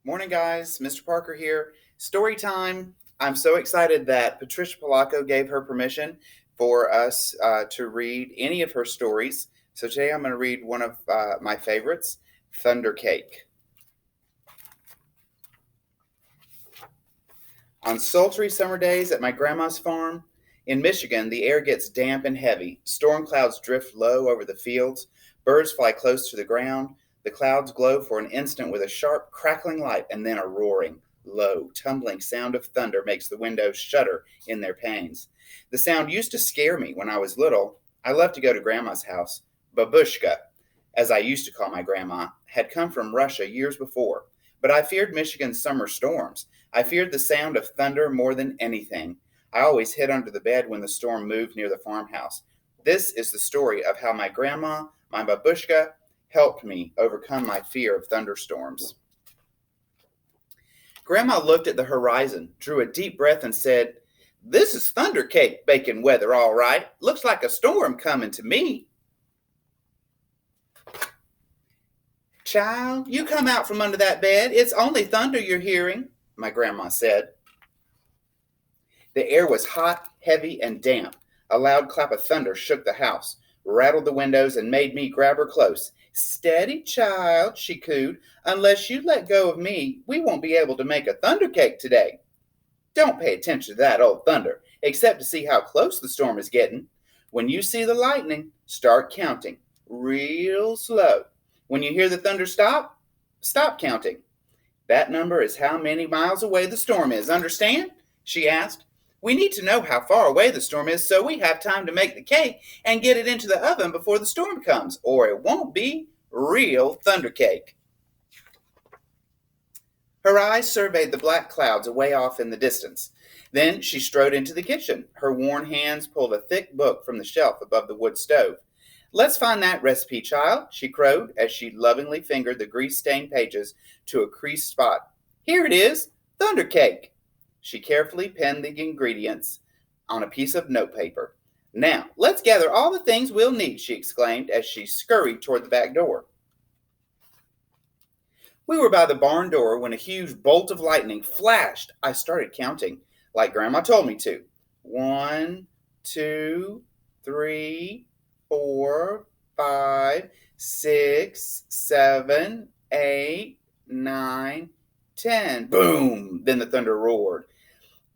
Morning, guys. Mr. Parker here. Story time. I'm so excited that Patricia Polacco gave her permission for us to read any of her stories. So today I'm going to read one of my favorites, Thunder Cake. On sultry summer days at my grandma's farm in Michigan, the air gets damp and heavy. Storm clouds drift low over the fields. Birds fly close to the ground. The clouds glow for an instant with a sharp, crackling light, and then a roaring, low, tumbling sound of thunder makes the windows shudder in their panes. The sound used to scare me when I was little. I loved to go to Grandma's house. Babushka, as I used to call my grandma, had come from Russia years before. But I feared Michigan's summer storms. I feared the sound of thunder more than anything. I always hid under the bed when the storm moved near the farmhouse. This is the story of how my grandma, my babushka, helped me overcome my fear of thunderstorms. Grandma looked at the horizon, drew a deep breath, and said, "This is thunder cake baking weather, all right. Looks like a storm coming to me." "Child, you come out from under that bed. It's only thunder you're hearing," my grandma said. The air was hot, heavy, and damp. A loud clap of thunder shook the house, rattled the windows, and made me grab her close. "Steady, child," she cooed. "Unless you let go of me, we won't be able to make a thunder cake today. Don't pay attention to that old thunder, except to see how close the storm is getting. When you see the lightning, start counting, real slow. When you hear the thunder stop, stop counting. That number is how many miles away the storm is. Understand?" she asked. "We need to know how far away the storm is so we have time to make the cake and get it into the oven before the storm comes, or it won't be real thunder cake." Her eyes surveyed the black clouds away off in the distance. Then she strode into the kitchen. Her worn hands pulled a thick book from the shelf above the wood stove. "Let's find that recipe, child," she crowed as she lovingly fingered the grease-stained pages to a creased spot. "Here it is, thunder cake." She carefully penned the ingredients on a piece of notepaper. "Now, let's gather all the things we'll need," she exclaimed as she scurried toward the back door. We were by the barn door when a huge bolt of lightning flashed. I started counting, like Grandma told me to. 1, 2, 3, 4, 5, 6, 7, 8, 9, 10. Boom! Then the thunder roared.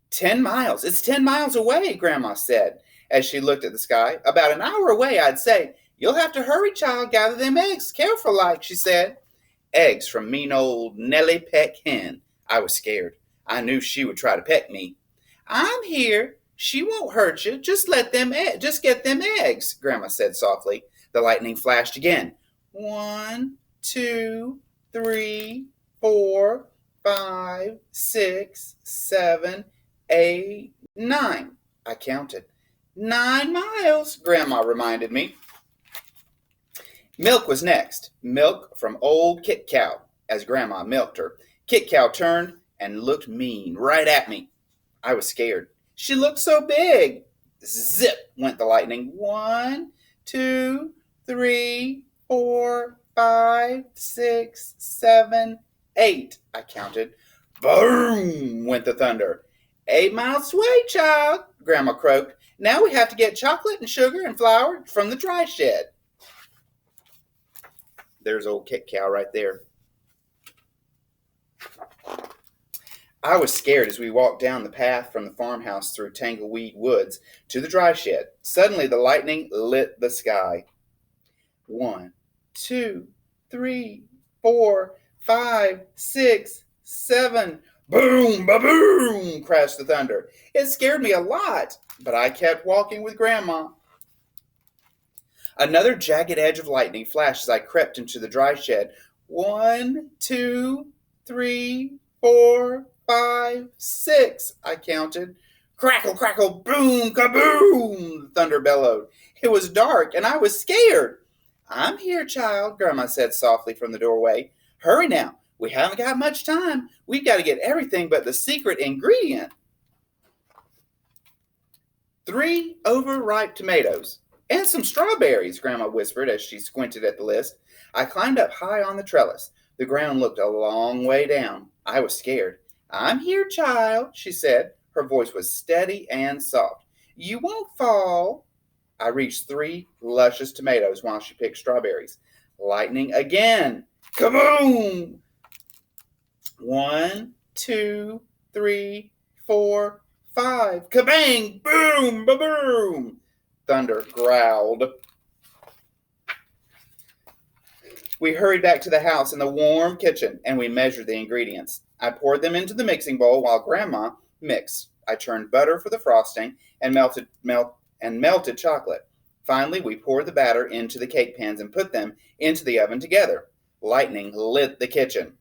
10 miles. It's 10 miles away, Grandma said, as she looked at the sky. "About an hour away, I'd say. You'll have to hurry, child. Gather them eggs. Careful like," she said. Eggs from mean old Nellie Peck Hen. I was scared. I knew she would try to peck me. "I'm here. She won't hurt you. Just get them eggs," Grandma said softly. The lightning flashed again. 1, 2, 3, 4, 5, 6, 7, 8, 9. I counted. 9 miles, Grandma reminded me. Milk was next. Milk from old Kit Cow, as Grandma milked her. Kit Cow turned and looked mean right at me. I was scared. She looked so big. Zip went the lightning. 1, 2, 3, 4, 5, 6, 7, 8. I counted. Boom went the thunder. 8 miles away, child, Grandma croaked. Now we have to get chocolate and sugar and flour from the dry shed. There's old Kit Cow right there. I was scared as we walked down the path from the farmhouse through tangleweed woods to the dry shed. Suddenly the lightning lit the sky. 1, 2, 3, 4, 5, 6, 7. Boom, ba-boom, crashed the thunder. It scared me a lot, but I kept walking with Grandma. Another jagged edge of lightning flashed as I crept into the dry shed. 1, 2, 3, 4, 5, 6, I counted. Crackle, crackle, boom, kaboom, the thunder bellowed. It was dark, and I was scared. "I'm here, child," Grandma said softly from the doorway. "Hurry now. We haven't got much time. We've got to get everything but the secret ingredient." 3 overripe tomatoes. "And some strawberries," Grandma whispered as she squinted at the list. I climbed up high on the trellis. The ground looked a long way down. I was scared. I'm here, child, she said. Her voice was steady and soft. You won't fall. I reached 3 luscious tomatoes while she picked strawberries. Lightning again. Kaboom! 1, 2, 3, 4, 5. Kabang! Boom! Ba-boom! Thunder growled. We hurried back to the house in the warm kitchen and we measured the ingredients. I poured them into the mixing bowl while Grandma mixed. I churned butter for the frosting and melted chocolate. Finally, we poured the batter into the cake pans and put them into the oven together. Lightning lit the kitchen.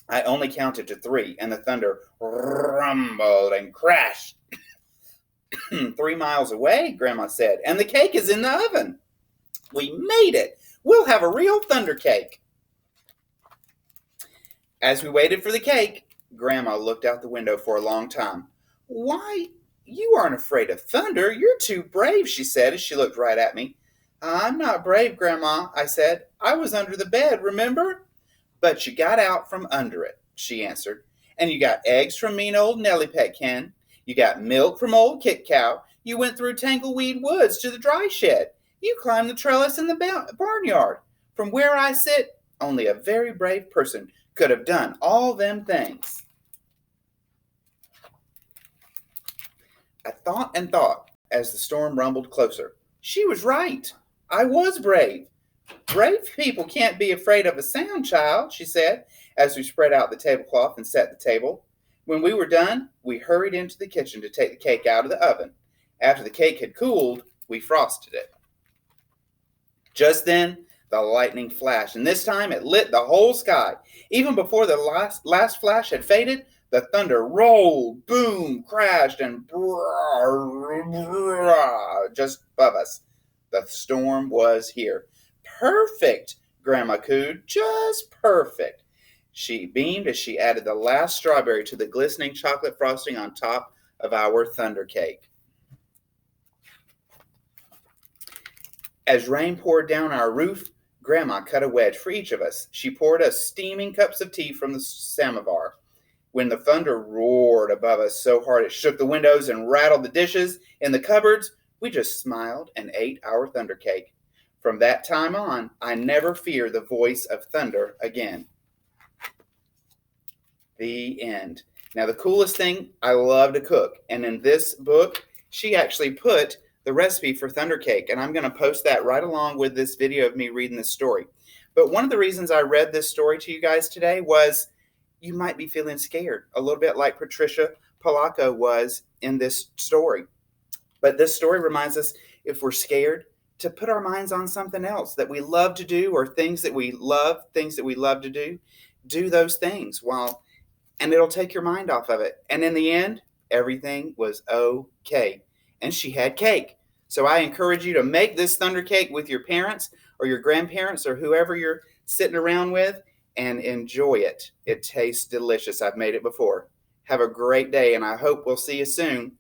I only counted to 3, and the thunder rumbled and crashed. 3 miles away, Grandma said, and the cake is in the oven. We made it. We'll have a real thunder cake. As we waited for the cake, Grandma looked out the window for a long time. Why, you aren't afraid of thunder. You're too brave, she said as she looked right at me. I'm not brave, Grandma, I said. I was under the bed, remember? But you got out from under it, she answered. And you got eggs from mean old Nellie Petkin. You got milk from old Kit Cow. You went through Tangleweed Woods to the dry shed. You climbed the trellis in the barnyard. From where I sit, only a very brave person could have done all them things. I thought and thought as the storm rumbled closer. She was right. I was brave. Brave people can't be afraid of a sound, child, she said, as we spread out the tablecloth and set the table. When we were done, we hurried into the kitchen to take the cake out of the oven. After the cake had cooled, we frosted it. Just then, the lightning flashed, and this time it lit the whole sky. Even before the last flash had faded, the thunder rolled, boomed, crashed, and just above us. The storm was here. Perfect, Grandma cooed, just perfect. She beamed as she added the last strawberry to the glistening chocolate frosting on top of our thunder cake. As rain poured down our roof, Grandma cut a wedge for each of us. She poured us steaming cups of tea from the samovar. When the thunder roared above us so hard it shook the windows and rattled the dishes in the cupboards, we just smiled and ate our thunder cake. From that time on, I never fear the voice of thunder again. The end. Now, the coolest thing, I love to cook. And in this book, she actually put the recipe for thunder cake. And I'm going to post that right along with this video of me reading this story. But one of the reasons I read this story to you guys today was you might be feeling scared, a little bit like Patricia Polacco was in this story. But this story reminds us, if we're scared, to put our minds on something else that we love to do, or things that we love to do those things and it'll take your mind off of it. And in the end, everything was okay. And she had cake. So I encourage you to make this thunder cake with your parents or your grandparents or whoever you're sitting around with and enjoy it. It tastes delicious. I've made it before. Have a great day, and I hope we'll see you soon.